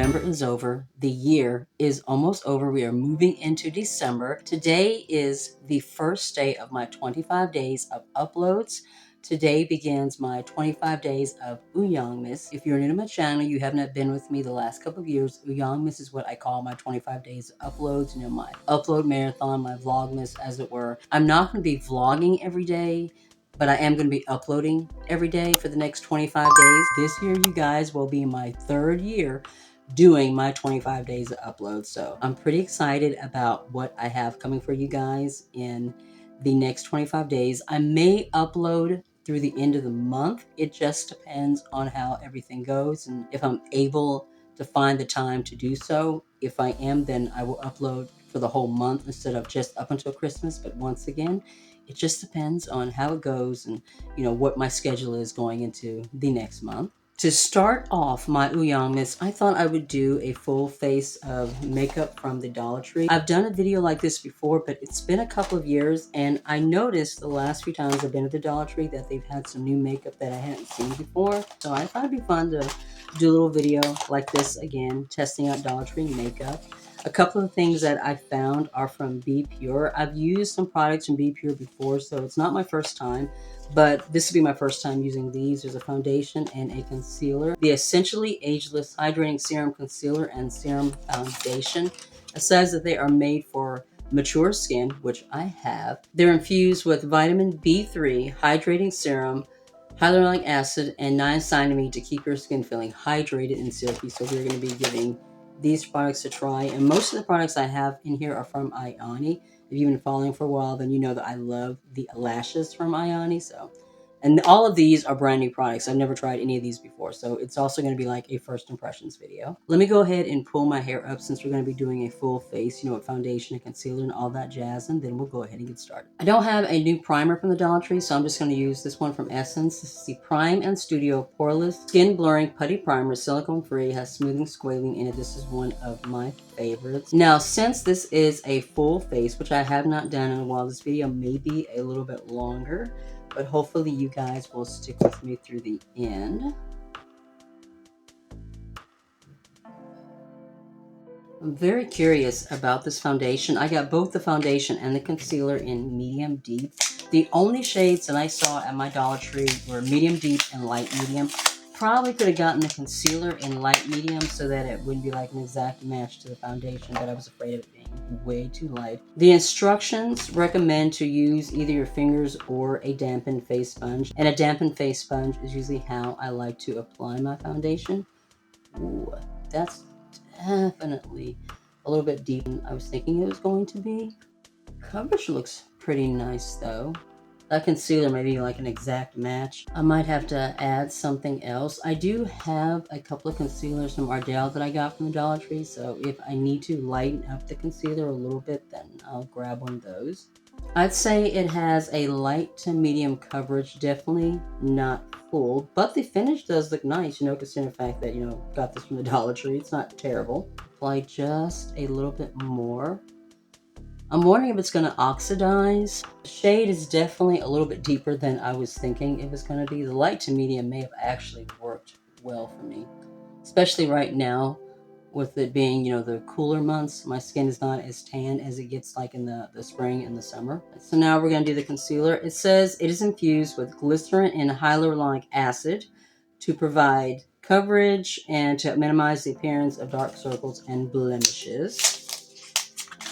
November is over. The year is almost over. We are moving into December. Today is the first day of my 25 days of uploads. Today begins my 25 days of Ulzzangmas. If you're new to my channel, you have not been with me the last couple of years, Ulzzangmas is what I call my 25 days of uploads, you know, my upload marathon, my Vlogmas as it were. I'm not going to be vlogging every day, but I am going to be uploading every day for the next 25 days. This year, you guys, will be my third year doing my 25 days of uploads. So I'm pretty excited about what I have coming for you guys in the next 25 days. I may upload through the end of the month. It just depends on how everything goes and if I'm able to find the time to do so. If I am, then I will upload for the whole month instead of just up until Christmas. But once again, it just depends on how it goes and, you know, what my schedule is going into the next month. To start off my Ulzzangmas, I thought I would do a full face of makeup from the Dollar Tree. I've done a video like this before, but it's been a couple of years, and I noticed the last few times I've been at the Dollar Tree that they've had some new makeup that I hadn't seen before. So I thought it'd be fun to do a little video like this again, testing out Dollar Tree makeup. A couple of things that I found are from Be Pure. I've used some products from Be Pure before, so it's not my first time, but this will be my first time using these. There's a foundation and a concealer. The Essentially Ageless Hydrating Serum Concealer and Serum Foundation. It says that they are made for mature skin, which I have. They're infused with vitamin B3, hydrating serum, hyaluronic acid, and niacinamide to keep your skin feeling hydrated and silky. So we're going to be giving these products to try, and most of the products I have in here are from Ioni. If you've been following for a while, then you know that I love the lashes from Ioni. So, and all of these are brand new products. I've never tried any of these before, so it's also going to be like a first impressions video. Let me go ahead and pull my hair up since we're going to be doing a full face, you know, with foundation and concealer and all that jazz, and then we'll go ahead and get started. I don't have a new primer from the Dollar Tree, so I'm just going to use this one from Essence. This is the Prime and Studio Poreless Skin Blurring Putty Primer, silicone free, has smoothing squalene in it. This is one of my favorites. Now, since this is a full face, which I have not done in a while, this video may be a little bit longer, but hopefully you guys will stick with me through the end. I'm very curious about this foundation. I got both the foundation and the concealer in medium deep. The only shades that I saw at my Dollar Tree were medium deep and light medium. Probably could have gotten the concealer in light medium so that it wouldn't be like an exact match to the foundation, but I was afraid of it being way too light. The instructions recommend to use either your fingers or a dampened face sponge, and a dampened face sponge is usually how I like to apply my foundation. Ooh, that's definitely a little bit deeper than I was thinking it was going to be. Coverage looks pretty nice though. That concealer may be like an exact match. I might have to add something else. I do have a couple of concealers from Ardell that I got from the Dollar Tree, so if I need to lighten up the concealer a little bit, then I'll grab one of those. I'd say it has a light to medium coverage, definitely not full, but the finish does look nice, you know, considering the fact that, you know, got this from the Dollar Tree. It's not terrible. Apply just a little bit more. I'm wondering if it's going to oxidize. The shade is definitely a little bit deeper than I was thinking it was going to be. The light to medium may have actually worked well for me, especially right now with it being, you know, the cooler months. My skin is not as tan as it gets like in the spring and the summer. So now we're going to do the concealer. It says it is infused with glycerin and hyaluronic acid to provide coverage and to minimize the appearance of dark circles and blemishes.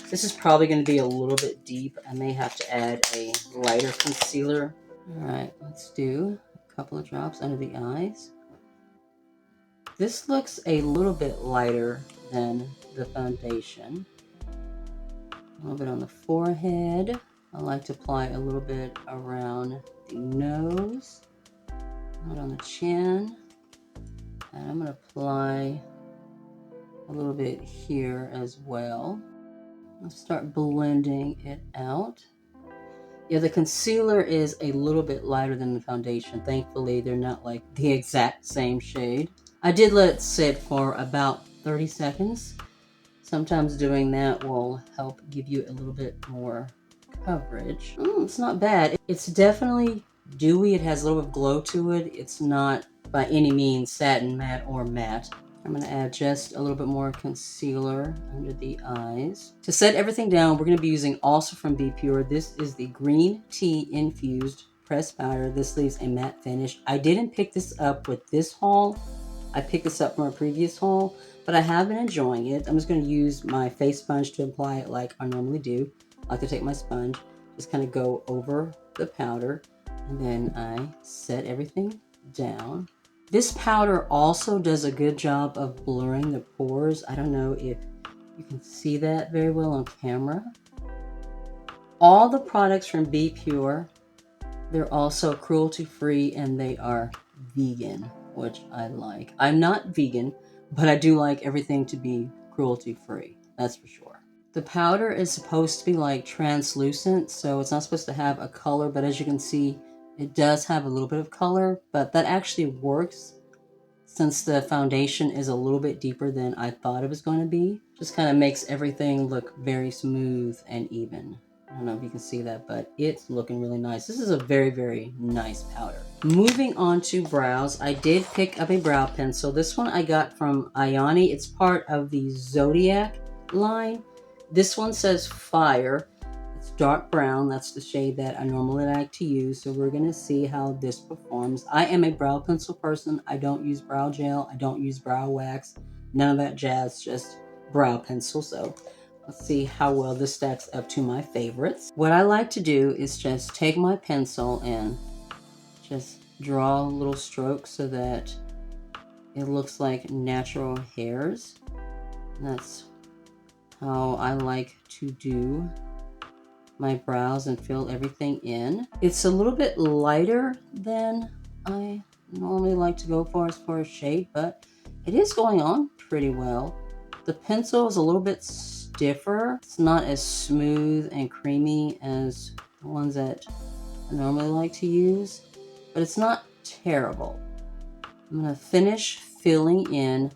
This is probably going to be a little bit deep. I may have to add a lighter concealer. All right, let's do a couple of drops under the eyes. This looks a little bit lighter than the foundation. A little bit on the forehead. I like to apply a little bit around the nose, right on the chin. And I'm going to apply a little bit here as well. I'll start blending it out. Yeah, the concealer is a little bit lighter than the foundation. Thankfully, they're not like the exact same shade. I did let it sit for about 30 seconds. Sometimes doing that will help give you a little bit more coverage. It's not bad. It's definitely dewy. It has a little bit of glow to it. It's not by any means satin matte or matte. I'm going to add just a little bit more concealer under the eyes. To set everything down, we're going to be using also from Be Pure. This is the Green Tea Infused Pressed Powder. This leaves a matte finish. I didn't pick this up with this haul. I picked this up from a previous haul, but I have been enjoying it. I'm just going to use my face sponge to apply it like I normally do. I like to take my sponge, just kind of go over the powder, and then I set everything down. This powder also does a good job of blurring the pores. I don't know if you can see that very well on camera. All the products from Be Pure, they're also cruelty-free and they are vegan, which I like. I'm not vegan, but I do like everything to be cruelty-free. That's for sure. The powder is supposed to be like translucent, so it's not supposed to have a color, but as you can see, it does have a little bit of color, but that actually works since the foundation is a little bit deeper than I thought it was going to be. Just kind of makes everything look very smooth and even. I don't know if you can see that, but it's looking really nice. This is a very, very nice powder. Moving on to brows, I did pick up a brow pencil. This one I got from Ioni. It's part of the Zodiac line. This one says Fire. It's dark brown. That's the shade that I normally like to use. So we're going to see how this performs. I am a brow pencil person. I don't use brow gel. I don't use brow wax. None of that jazz, just brow pencil. So let's see how well this stacks up to my favorites. What I like to do is just take my pencil and just draw little strokes so that it looks like natural hairs. And that's how I like to do my brows and fill everything in. It's a little bit lighter than I normally like to go for as far as shade, but it is going on pretty well. The pencil is a little bit stiffer. It's not as smooth and creamy as the ones that I normally like to use, but it's not terrible. I'm gonna finish filling in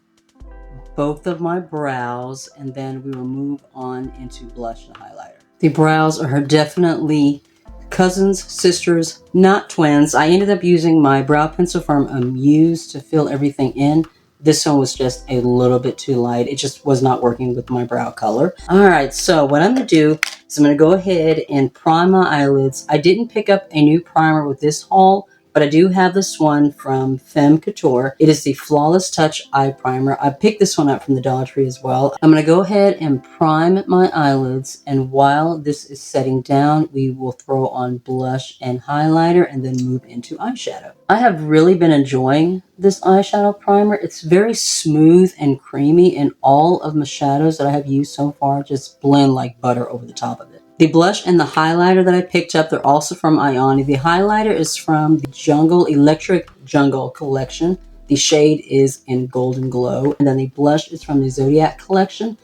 both of my brows, and then we will move on into blush and highlighter. The brows are definitely cousins, sisters, not twins. I ended up using my brow pencil from Amuse to fill everything in. This one was just a little bit too light. It just was not working with my brow color. All right, so what I'm gonna do is I'm gonna go ahead and prime my eyelids. I didn't pick up a new primer with this haul, but I do have this one from Femme Couture. It is the Flawless Touch Eye Primer. I picked this one up from the Dollar Tree as well. I'm going to go ahead and prime my eyelids, and while this is setting down, we will throw on blush and highlighter and then move into eyeshadow. I have really been enjoying this eyeshadow primer. It's very smooth and creamy, and all of my shadows that I have used so far just blend like butter over the top of it. The blush and the highlighter that I picked up, they're also from Ioni. The highlighter is from the Electric Jungle collection. The shade is in Golden Glow. And then the blush is from the Zodiac collection.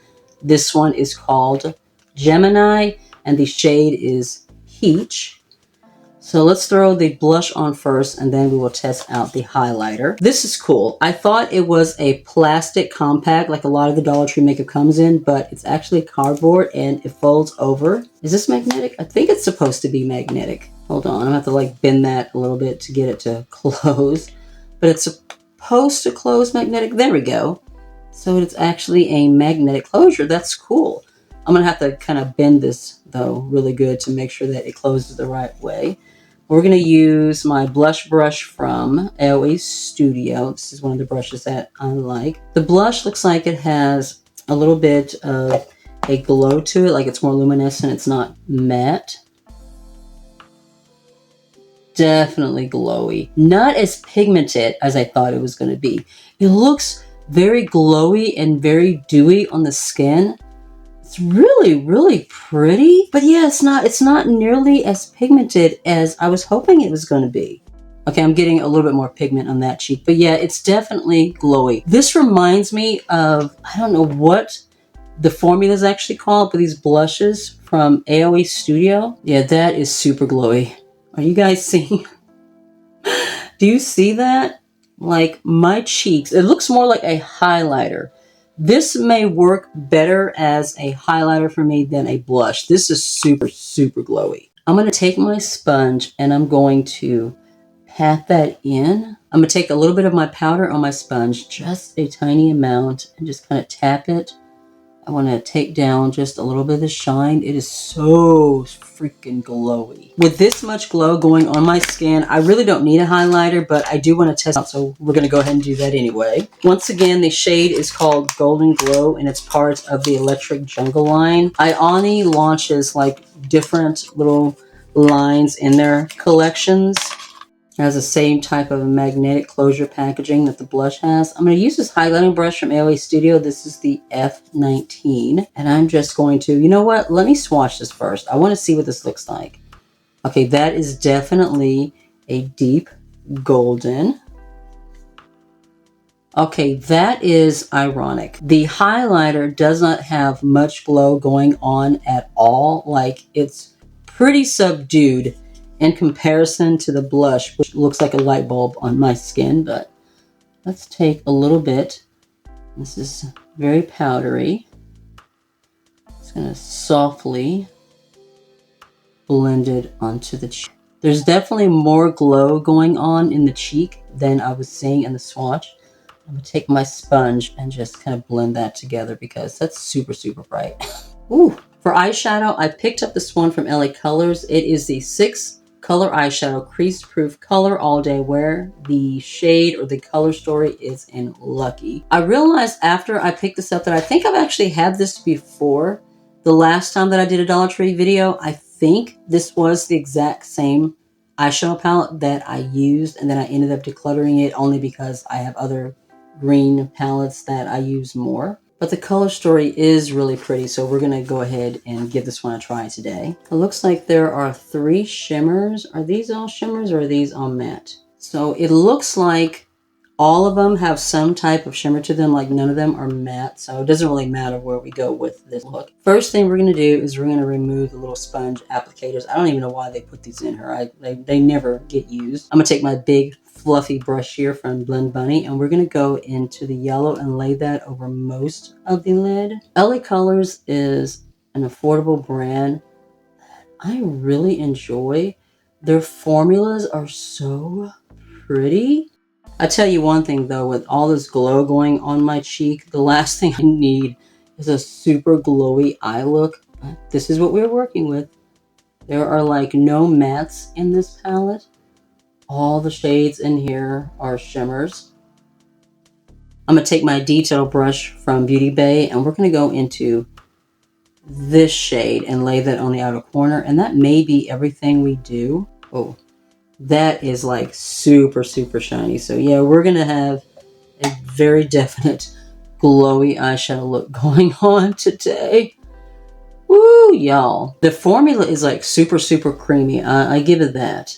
This one is called Gemini, and the shade is Peach. So let's throw the blush on first, and then we will test out the highlighter. This is cool. I thought it was a plastic compact like a lot of the Dollar Tree makeup comes in, but it's actually cardboard and it folds over. Is this magnetic? I think it's supposed to be magnetic. Hold on, I'm gonna have to like bend that a little bit to get it to close. But it's supposed to close magnetic. There we go. So it's actually a magnetic closure. That's cool. I'm gonna have to kind of bend this though really good to make sure that it closes the right way. We're going to use my blush brush from Ageless Studio. This is one of the brushes that I like. The blush looks like it has a little bit of a glow to it, like it's more luminescent. It's not matte. Definitely glowy. Not as pigmented as I thought it was going to be. It looks very glowy and very dewy on the skin. It's really, really pretty. But yeah, it's not nearly as pigmented as I was hoping it was going to be. Okay, I'm getting a little bit more pigment on that cheek. But yeah, it's definitely glowy. This reminds me of, I don't know what the formula is actually called, but these blushes from Ageless Studio. Yeah, that is super glowy. Are you guys seeing? Do you see that? Like my cheeks, it looks more like a highlighter. This may work better as a highlighter for me than a blush. This is super, super glowy. I'm going to take my sponge and I'm going to pat that in. I'm going to take a little bit of my powder on my sponge, just a tiny amount, and just kind of tap it. I want to take down just a little bit of the shine. It is so freaking glowy. With this much glow going on my skin, I really don't need a highlighter, but I do want to test out, so we're going to go ahead and do that anyway. Once again, the shade is called Golden Glow, and it's part of the Electric Jungle line. Ioni launches like different little lines in their collections. It has the same type of magnetic closure packaging that the blush has. I'm going to use this highlighting brush from AOA Studio. This is the F19. And I'm just going to, you know what? Let me swatch this first. I want to see what this looks like. Okay, that is definitely a deep golden. Okay, that is ironic. The highlighter does not have much glow going on at all. Like, it's pretty subdued in comparison to the blush, which looks like a light bulb on my skin. But let's take a little bit. This is very powdery. It's going to softly blend it onto the cheek. There's definitely more glow going on in the cheek than I was seeing in the swatch. I'm going to take my sponge and just kind of blend that together because that's super, super bright. Ooh. For eyeshadow, I picked up this one from LA Colors. It is the 6 Color Eyeshadow Crease Proof Color All Day Wear. The shade or the color story is in Lucky. I realized after I picked this up that I think I've actually had this before. The last time that I did a Dollar Tree video, I think this was the exact same eyeshadow palette that I used, and then I ended up decluttering it only because I have other green palettes that I use more. But the color story is really pretty, so we're going to go ahead and give this one a try today. It looks like there are 3 shimmers. Are these all shimmers or are these all matte? So it looks like all of them have some type of shimmer to them, like none of them are matte, so it doesn't really matter where we go with this look. First thing we're going to do is we're going to remove the little sponge applicators. I don't even know why they put these in here. They never get used. I'm going to take my big fluffy brush here from Blend Bunny, and we're going to go into the yellow and lay that over most of the lid. LA Colors is an affordable brand that I really enjoy. Their formulas are so pretty. I tell you one thing though, with all this glow going on my cheek, the last thing I need is a super glowy eye look. This is what we're working with. There are like no mattes in this palette. All the shades in here are shimmers. I'm going to take my detail brush from Beauty Bay and we're going to go into this shade and lay that on the outer corner. And that may be everything we do. Oh. That is like super, super shiny. So yeah, we're going to have a very definite glowy eyeshadow look going on today. Woo, y'all. The formula is like super, super creamy. I give it that.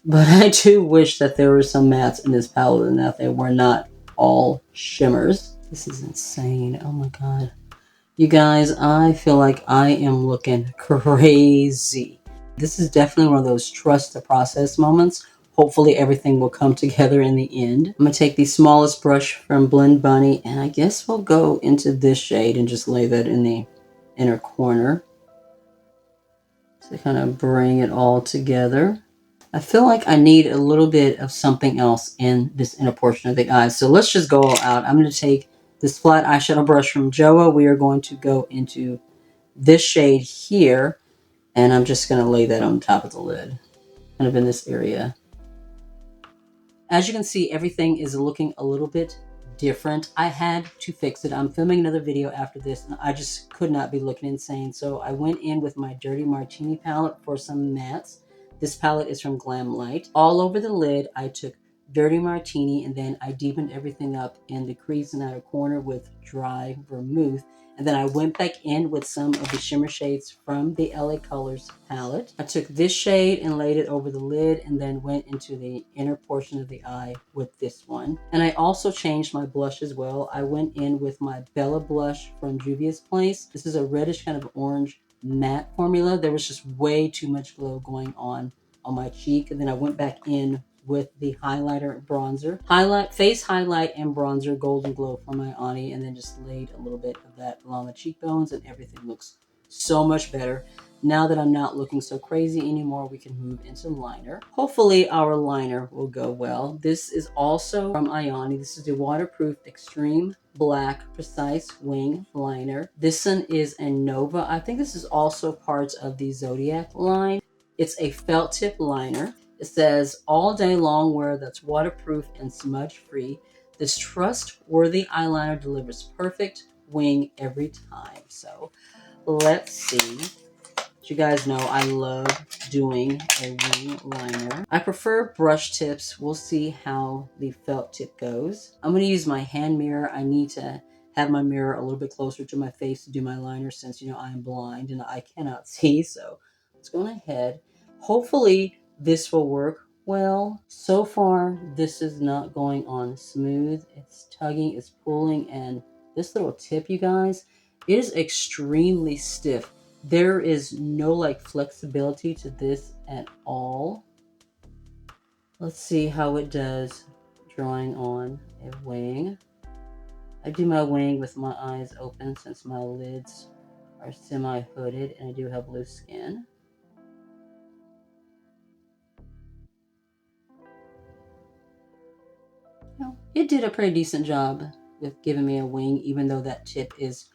But I do wish that there were some mattes in this palette and that they were not all shimmers. This is insane. Oh my God. You guys, I feel like I am looking crazy. This is definitely one of those trust the process moments. Hopefully everything will come together in the end. I'm going to take the smallest brush from Blend Bunny and I guess we'll go into this shade and just lay that in the inner corner to kind of bring it all together. I feel like I need a little bit of something else in this inner portion of the eye. So let's just go all out. I'm going to take this flat eyeshadow brush from Joa. We are going to go into this shade here. And I'm just going to lay that on top of the lid, kind of in this area. As you can see, everything is looking a little bit different. I had to fix it. I'm filming another video after this, and I just could not be looking insane. So I went in with my Dirty Martini palette for some mattes. This palette is from Glamlite. All over the lid, I took Dirty Martini, and then I deepened everything up in the crease and outer corner with dry vermouth. And then I went back in with some of the shimmer shades from the LA Colors palette. I took this shade and laid it over the lid and then went into the inner portion of the eye with this one. And I also changed my blush as well. I went in with my Bella blush from Juvia's Place. This is a reddish kind of orange matte formula. There was just way too much glow going on my cheek. And then I went back in with the highlighter bronzer. Face highlight and bronzer Golden Glow from Ione, and then just laid a little bit of that along the cheekbones and everything looks so much better. Now that I'm not looking so crazy anymore, we can move into liner. Hopefully our liner will go well. This is also from Ioni. This is the Waterproof Extreme Black Precise Wing Liner. This one is in Nova. I think this is also part of the Zodiac line. It's a felt tip liner. It says all day long wear that's waterproof and smudge free. This trustworthy eyeliner delivers perfect wing every time. So let's see. As you guys know, I love doing a wing liner. I prefer brush tips. We'll see how the felt tip goes. I'm going to use my hand mirror. I need to have my mirror a little bit closer to my face to do my liner since, you know, I'm blind and I cannot see. So let's go ahead. Hopefully this will work well. So far, this is not going on smooth. It's tugging, it's pulling, and this little tip, you guys, it is extremely stiff. There is no like flexibility to this at all. Let's see how it does drawing on a wing. I do my wing with my eyes open since my lids are semi-hooded and I do have loose skin. Well, it did a pretty decent job with giving me a wing, even though that tip is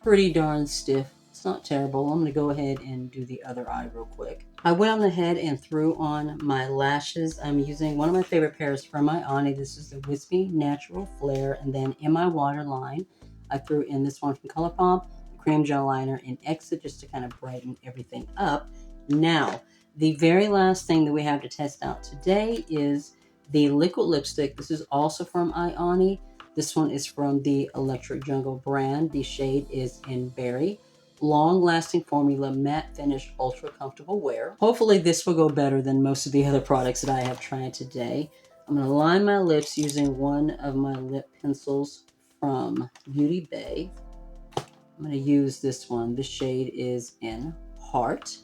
pretty darn stiff. It's not terrible. I'm going to go ahead and do the other eye real quick. I went on ahead and threw on my lashes. I'm using one of my favorite pairs from Ione. This is the Wispy Natural Flare. And then in my waterline, I threw in this one from ColourPop, the Cream Gel Liner in Exit, just to kind of brighten everything up. Now, the very last thing that we have to test out today is the liquid lipstick. This is also from Ioni. This one is from the Electric Jungle brand. The shade is in Berry. Long-lasting formula, matte finish, ultra comfortable wear. Hopefully this will go better than most of the other products that I have tried today. I'm going to line my lips using one of my lip pencils from Beauty Bay. I'm going to use this one. The shade is in Heart.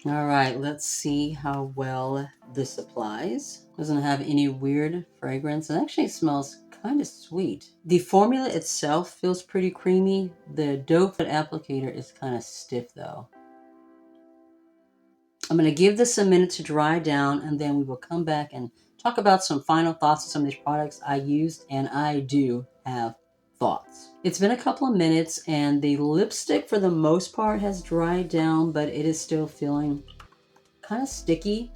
All right, let's see how well this applies. Doesn't have any weird fragrance. It actually smells kind of sweet. The formula itself feels pretty creamy. The doe foot applicator is kind of stiff though. I'm going to give this a minute to dry down and then we will come back and talk about some final thoughts on some of these products I used, and I do have thoughts. It's been a couple of minutes and the lipstick for the most part has dried down, but it is still feeling kind of sticky.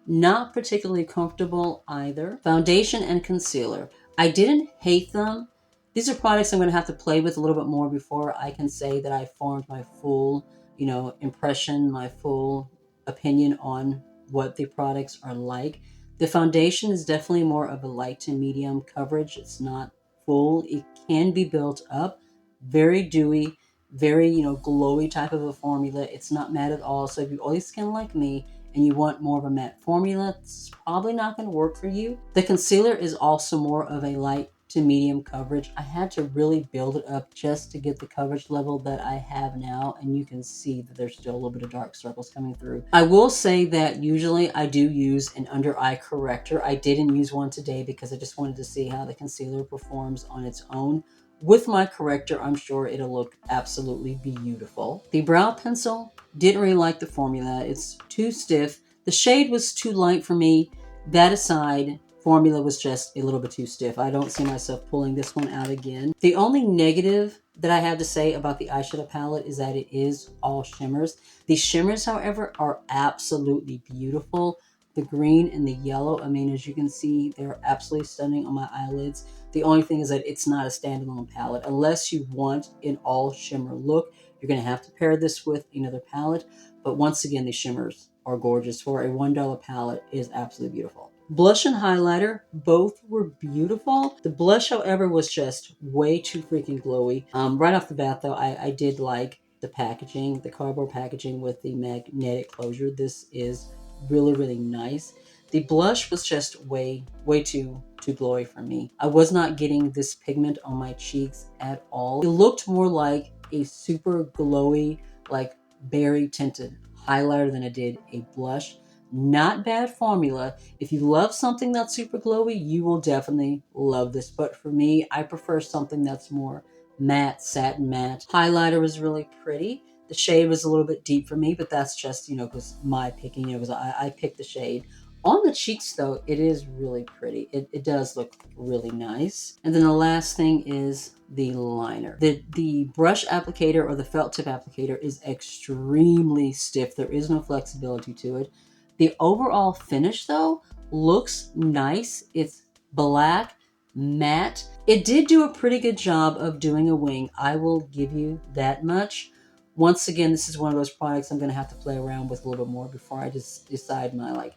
Not particularly comfortable either. Foundation and concealer. I didn't hate them. These are products I'm going to have to play with a little bit more before I can say that I formed my full, impression, my full opinion on what the products are like. The foundation is definitely more of a light to medium coverage. It's not full. It can be built up. Very dewy, very, glowy type of a formula. It's not matte at all. So if you oily skin like me, and you want more of a matte formula, it's probably not going to work for you. The concealer is also more of a light to medium coverage. I had to really build it up just to get the coverage level that I have now, and you can see that there's still a little bit of dark circles coming through. I will say that usually I do use an under eye corrector. I didn't use one today because I just wanted to see how the concealer performs on its own. With my corrector, I'm sure it'll look absolutely beautiful. The brow pencil, didn't really like the formula. It's too stiff. The shade was too light for me. That aside, formula was just a little bit too stiff. I don't see myself pulling this one out again. The only negative that I have to say about the eyeshadow palette is that it is all shimmers. The shimmers, however, are absolutely beautiful. The green and the yellow, I mean, as you can see, they're absolutely stunning on my eyelids. The only thing is that it's not a standalone palette. Unless you want an all shimmer look, you're going to have to pair this with another palette. But once again, the shimmers are gorgeous. For a $1 palette, it is absolutely beautiful. Blush and highlighter, both were beautiful. The blush, however, was just way too freaking glowy. Right off the bat, though, I did like the packaging, the cardboard packaging with the magnetic closure. This is really, really nice. The blush was just way too glowy for me. I was not getting this pigment on my cheeks at all. It looked more like a super glowy, like berry tinted highlighter than it did a blush. Not bad formula. If you love something that's super glowy, you will definitely love this. But for me, I prefer something that's more matte, satin matte. Highlighter is really pretty. The shade was a little bit deep for me, but that's just, because my picking, because I picked the shade. On the cheeks, though, it is really pretty. It does look really nice. And then the last thing is the liner. The brush applicator or the felt tip applicator is extremely stiff. There is no flexibility to it. The overall finish, though, looks nice. It's black, matte. It did do a pretty good job of doing a wing. I will give you that much. Once again, this is one of those products I'm going to have to play around with a little bit more before I just decide my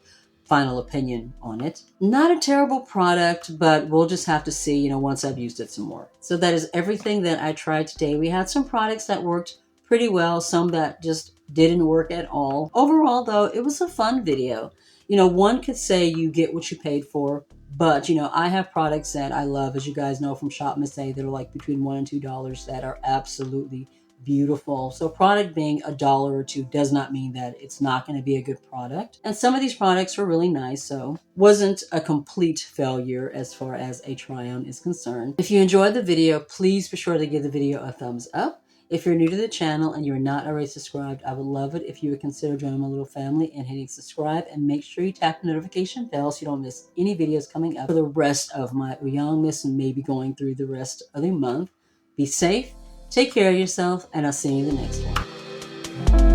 final opinion on it. Not a terrible product, but we'll just have to see, once I've used it some more. So that is everything that I tried today. We had some products that worked pretty well, some that just didn't work at all. Overall, though, it was a fun video. One could say you get what you paid for, but, I have products that I love, as you guys know from Shop Miss A, that are like between $1 and $2 that are absolutely beautiful. So product being $1 or $2 does not mean that it's not going to be a good product. And some of these products were really nice, so wasn't a complete failure as far as a try-on is concerned. If you enjoyed the video, please be sure to give the video a thumbs up. If you're new to the channel and you're not already subscribed, I would love it if you would consider joining my little family and hitting subscribe, and make sure you tap the notification bell so you don't miss any videos coming up for the rest of my Ulzzangmas and maybe going through the rest of the month. Be safe. Take care of yourself, and I'll see you in the next one.